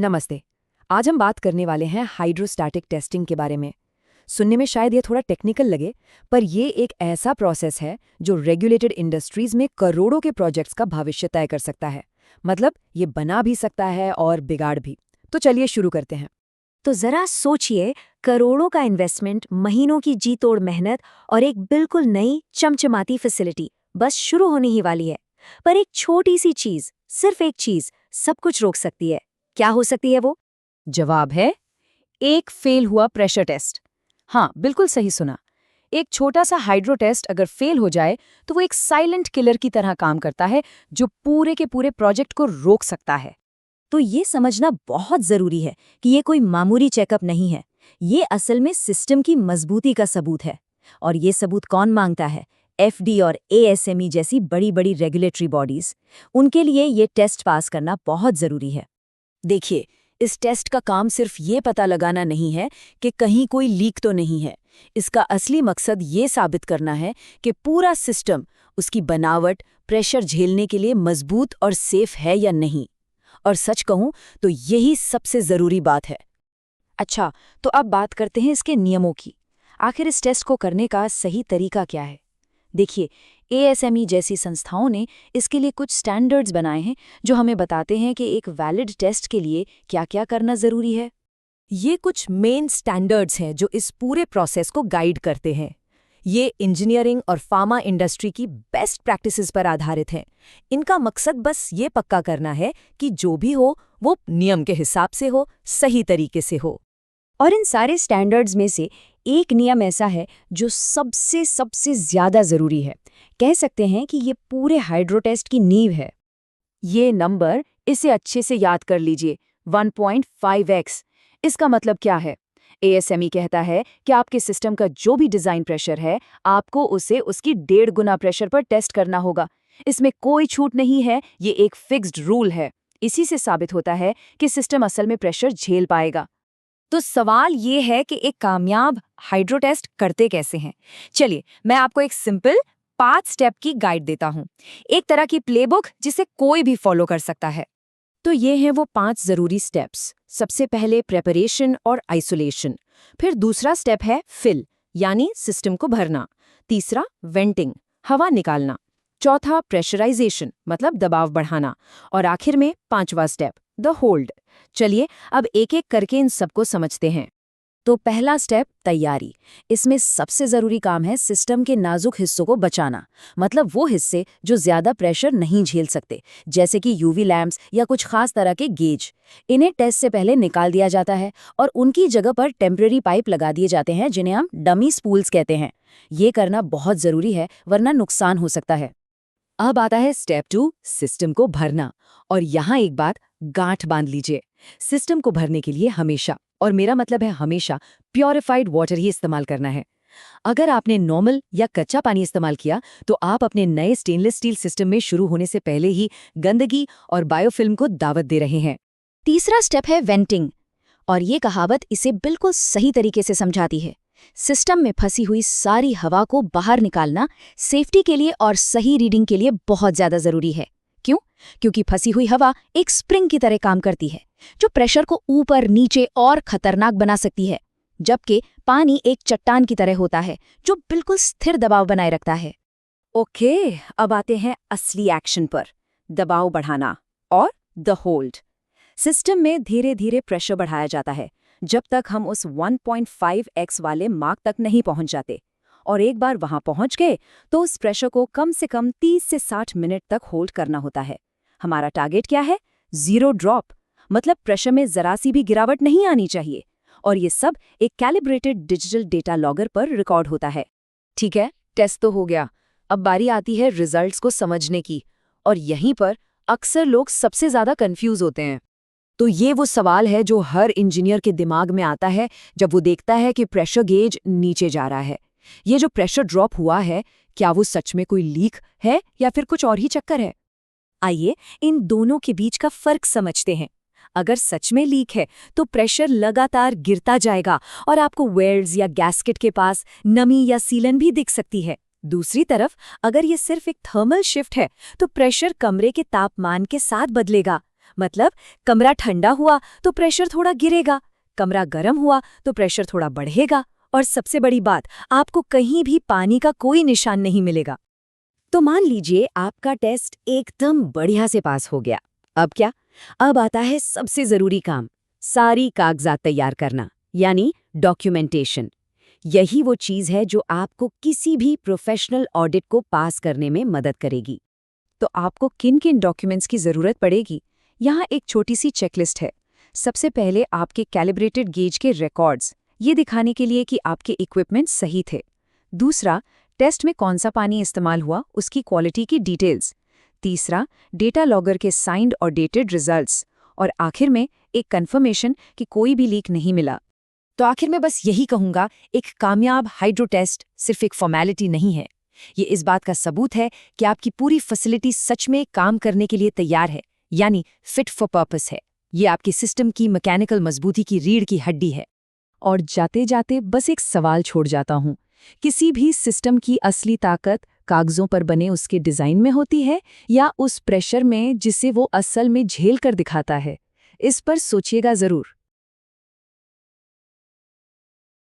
नमस्ते। आज हम बात करने वाले हैं हाइड्रोस्टैटिक टेस्टिंग के बारे में। सुनने में शायद ये थोड़ा टेक्निकल लगे, पर ये एक ऐसा प्रोसेस है जो रेगुलेटेड इंडस्ट्रीज में करोड़ों के प्रोजेक्ट्स का भविष्य तय कर सकता है। मतलब ये बना भी सकता है और बिगाड़ भी। तो चलिए शुरू करते हैं। तो जरा सोचिए, करोड़ों का इन्वेस्टमेंट, महीनों की जी तोड़ मेहनत और एक बिल्कुल नई चमचमाती फैसिलिटी बस शुरू होने ही वाली है। पर एक छोटी सी चीज, सिर्फ एक चीज, सब कुछ रोक सकती है। क्या हो सकती है वो? जवाब है एक फेल हुआ प्रेशर टेस्ट। हाँ, बिल्कुल सही सुना। एक छोटा सा हाइड्रो टेस्ट अगर फेल हो जाए तो वो एक साइलेंट किलर की तरह काम करता है जो पूरे के पूरे प्रोजेक्ट को रोक सकता है। तो ये समझना बहुत जरूरी है कि ये कोई मामूली चेकअप नहीं है। ये असल में सिस्टम की मजबूती का सबूत है। और ये सबूत कौन मांगता है? एफडी और एएसएमई जैसी बड़ी बड़ी रेगुलेटरी बॉडीज। उनके लिए ये टेस्ट पास करना बहुत जरूरी है। देखिए, इस टेस्ट का काम सिर्फ ये पता लगाना नहीं है कि कहीं कोई लीक तो नहीं है। इसका असली मकसद ये साबित करना है कि पूरा सिस्टम, उसकी बनावट, प्रेशर झेलने के लिए मजबूत और सेफ है या नहीं। और सच कहूं तो यही सबसे जरूरी बात है। अच्छा, तो अब बात करते हैं इसके नियमों की। आखिर इस टेस्ट को करने का सही तरीका क्या है? देखिए, एएसएमई जैसी संस्थाओं ने इसके लिए कुछ स्टैंडर्ड्स बनाए हैं जो हमें बताते हैं कि एक वैलिड टेस्ट के लिए क्या-क्या करना जरूरी है। ये कुछ मेन स्टैंडर्ड्स हैं जो इस पूरे प्रोसेस को गाइड करते हैं। ये इंजीनियरिंग और फार्मा इंडस्ट्री की बेस्ट प्रैक्टिसेस पर आधारित हैं। इनका मकसद बस ये पक्का करना है कि जो भी हो वो नियम के हिसाब से हो, सही तरीके से हो। और इन सारे स्टैंडर्ड्स में से एक नियम ऐसा है जो सबसे सबसे ज्यादा जरूरी है। कह सकते हैं कि ये पूरे हाइड्रो टेस्ट की नींव है। ये नंबर, इसे अच्छे से याद कर लीजिए, 1.5x। इसका मतलब क्या है? एएसएमई कहता है कि आपके सिस्टम का जो भी डिजाइन प्रेशर है, आपको उसे उसकी 1.5 गुना प्रेशर पर टेस्ट करना होगा। इसमें कोई छूट नहीं है, ये एक फिक्स्ड रूल है। इसी से साबित होता है कि सिस्टम असल में प्रेशर झेल पाएगा। तो सवाल ये है कि एक कामयाब हाइड्रो टेस्ट करते कैसे हैं? चलिए, मैं आपको एक सिंपल 5 स्टेप की गाइड देता हूँ। एक तरह की प्लेबुक जिसे कोई भी फॉलो कर सकता है। तो ये हैं वो 5 जरूरी स्टेप्स। सबसे पहले प्रेपरेशन और आइसोलेशन। फिर दूसरा स्टेप है फिल, यानी सिस्टम को भरना। तीसरा वेंटिंग, हवा निकालना। चौथा प्रेशराइजेशन, मतलब दबाव बढ़ाना। और आखिर में 5वां स्टेप, द होल्ड। चलिए अब एक एक करके इन सबको समझते हैं। तो पहला स्टेप, तैयारी। इसमें सबसे जरूरी काम है सिस्टम के नाजुक हिस्सों को बचाना। मतलब वो हिस्से जो ज्यादा प्रेशर नहीं झेल सकते, जैसे कि यूवी लैंप्स या कुछ खास तरह के गेज। इन्हें टेस्ट से पहले निकाल दिया जाता है और उनकी जगह पर टेम्परेरी पाइप लगा दिए जाते हैं, जिन्हें हम डमी स्पूल्स कहते हैं। ये करना बहुत जरूरी है, वरना नुकसान हो सकता है। अब आता है स्टेप 2, सिस्टम को भरना। और यहाँ एक बात गांठ बांध लीजिए। सिस्टम को भरने के लिए हमेशा, और मेरा मतलब है हमेशा, प्योरिफाइड वाटर ही इस्तेमाल करना है। अगर आपने नॉर्मल या कच्चा पानी इस्तेमाल किया तो आप अपने नए स्टेनलेस स्टील सिस्टम में शुरू होने से पहले ही गंदगी और बायोफिल्म को दावत दे रहे हैं। तीसरा स्टेप है वेंटिंग। और ये कहावत इसे बिल्कुल सही तरीके से समझाती है। सिस्टम में फंसी हुई सारी हवा को बाहर निकालना सेफ्टी के लिए और सही रीडिंग के लिए बहुत ज्यादा जरूरी है। क्यों? क्योंकि फंसी हुई हवा एक स्प्रिंग की तरह काम करती है, जो प्रेशर को ऊपर नीचे और खतरनाक बना सकती है। जबकि पानी एक चट्टान की तरह होता है, जो बिल्कुल स्थिर दबाव बनाए रखता है। ओके, अब आते हैं असली एक्शन पर, दबाव बढ़ाना और द होल्ड। सिस्टम में धीरे धीरे प्रेशर बढ़ाया जाता है जब तक हम उस 1.5x वाले मार्क तक नहीं पहुंच जाते। और एक बार वहां पहुंच गए तो उस प्रेशर को कम से कम 30 से 60 मिनट तक होल्ड करना होता है। हमारा टारगेट क्या है? 0 ड्रॉप, मतलब प्रेशर में जरा सी भी गिरावट नहीं आनी चाहिए। और ये सब एक कैलिब्रेटेड डिजिटल डेटा लॉगर पर रिकॉर्ड होता है। ठीक है, टेस्ट तो हो गया। अब बारी आती है रिजल्ट्स को समझने की। और यहीं पर अक्सर लोग सबसे ज्यादा कंफ्यूज होते हैं। तो ये वो सवाल है जो हर इंजीनियर के दिमाग में आता है जब वो देखता है कि प्रेशर गेज नीचे जा रहा है। ये जो प्रेशर ड्रॉप हुआ है, क्या वो सच में कोई लीक है या फिर कुछ और ही चक्कर है? आइए इन दोनों के बीच का फर्क समझते हैं। अगर सच में लीक है तो प्रेशर लगातार गिरता जाएगा और आपको वेल्ड्स या गैस्केट के पास नमी या सीलन भी दिख सकती है। दूसरी तरफ अगर ये सिर्फ एक थर्मल शिफ्ट है तो प्रेशर कमरे के तापमान के साथ बदलेगा। मतलब कमरा ठंडा हुआ तो प्रेशर थोड़ा गिरेगा, कमरा गर्म हुआ तो प्रेशर थोड़ा बढ़ेगा, और सबसे बड़ी बात, आपको कहीं भी पानी का कोई निशान नहीं मिलेगा। तो मान लीजिए आपका टेस्ट एकदम बढ़िया से पास हो गया। अब क्या? अब आता है सबसे जरूरी काम, सारी कागजात तैयार करना, यानी डॉक्यूमेंटेशन। यही वो चीज है जो आपको किसी भी प्रोफेशनल ऑडिट को पास करने में मदद करेगी। तो आपको किन किन डॉक्यूमेंट्स की जरूरत पड़ेगी? यहाँ एक छोटी सी चेकलिस्ट है। सबसे पहले आपके कैलिब्रेटेड गेज के रिकॉर्ड्स, ये दिखाने के लिए कि आपके इक्विपमेंट सही थे। दूसरा, टेस्ट में कौन सा पानी इस्तेमाल हुआ, उसकी क्वालिटी की डिटेल्स। तीसरा, डेटा लॉगर के साइंड और डेटेड रिजल्ट्स। और आखिर में एक कंफर्मेशन कि कोई भी लीक नहीं मिला। तो आखिर में बस यही कहूंगा, एक कामयाब हाइड्रो टेस्ट सिर्फ एक फॉर्मेलिटी नहीं है। ये इस बात का सबूत है कि आपकी पूरी फैसिलिटी सच में काम करने के लिए तैयार है, यानी फिट फॉर पर्पस है। ये आपके सिस्टम की मैकेनिकल मजबूती की रीढ़ की हड्डी है। और जाते जाते बस एक सवाल छोड़ जाता हूँ, किसी भी सिस्टम की असली ताकत कागजों पर बने उसके डिजाइन में होती है या उस प्रेशर में जिसे वो असल में झेल कर दिखाता है? इस पर सोचिएगा जरूर।